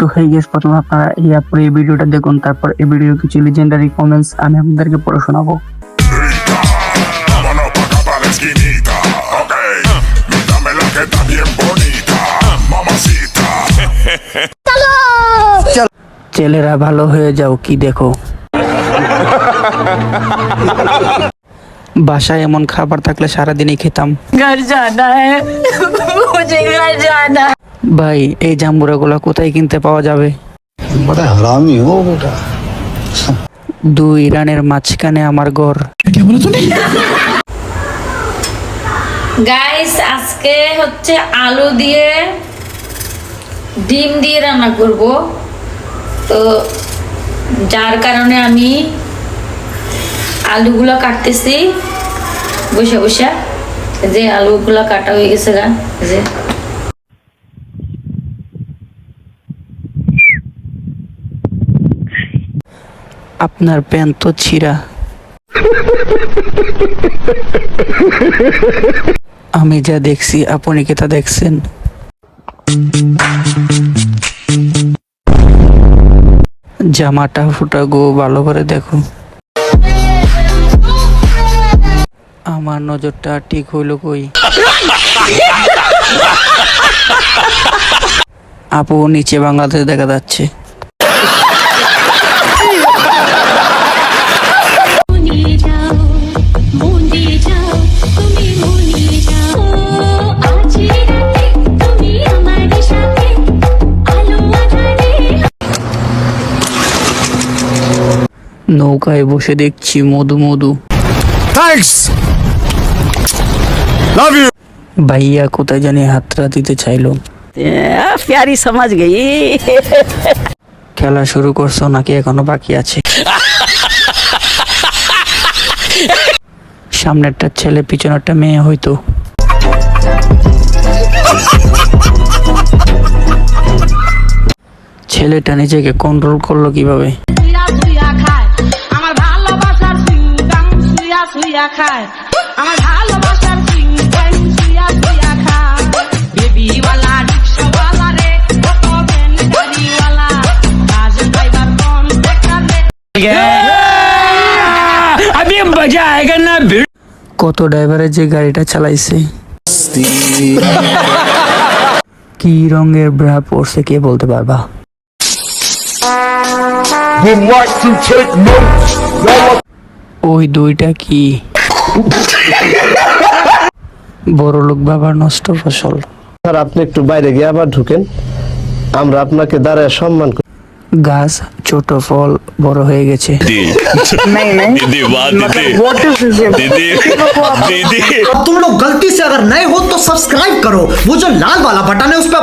তো হয়ে গেছে, প্রথমে আপনারা এই ভিডিওটা দেখুন, তারপর এই ভিডিওর কিছু লিজেন্ডারি কমেন্টস আমি আপনাদেরকে পড়ে শোনাবো। ছেলেরা ভালো হয়ে যাও, কি দেখো বাসায় এমন খাবার থাকলে সারাদিনই খেতাম। घर जाना है मुझे घर जाना। ভাই এই জাম্বুরা গুলা কোথায় কিনতে পাওয়া যাবে? बड़ा हरामी हो बेटा। দুই রানের মাঝখানে আমার ঘর। গাইস আজকে হচ্ছে আলু দিয়ে ডিম দিয়ে রান্না করব, তো যার কারণে আমি আলুগুলো কাটতেছি বসে বসে। যে আলুগুলো কাটা হয়ে গেছে গা, যে আপনার প্যান্ট তো ছিঁড়া। আমি যা দেখছি আপনি কি তা দেখছেন? জামাটা ফুটা গো, ভালো করে দেখো। আমার নজরটা ঠিক হইল কই? আপু নিচে বাংলাদেশ দেখা যাচ্ছে। নৌকায় বসে দেখছি মধু মধু। ভাইয়া কোথায় জানি হাতটা দিতে চাইলো। प्यारी समझ गई। খেলা শুরু করছো নাকি এখনো বাকি আছে? সামনেরটা ছেলে পিছনেরটা মেয়ে হয়তো। ছেলেটা নিজেকে কন্ট্রোল করলো কিভাবে? আমার ভালোবাসার সিংগাম সুইয়া সুইয়া খায়, আমার ভালোবাসার সিংগাম সুইয়া সুইয়া খায়। বেবিওয়ালা রিক্সাওয়ালা রে, auto van Gariwala, bus driver contractor রে। अभी मजा आएगा ना। কত ড্রাইভারের যে গাড়িটা চালাইছে। কি রঙের ব্রা পরছে কে বলতে পারবা? ওই দুইটা কি? বড় লোক বাবার নষ্ট ফসল। স্যার আপনি একটু বাইরে গিয়ে আবার ঢুকেন, আমরা আপনাকে দাঁড়ায় সম্মান করি। গাছ ছোট ফল বড় হয়ে গেছে। तुम लोग गलती से अगर नए हो तो सब्सक्राइब करो, वो जो लाल वाला बटन है उस पर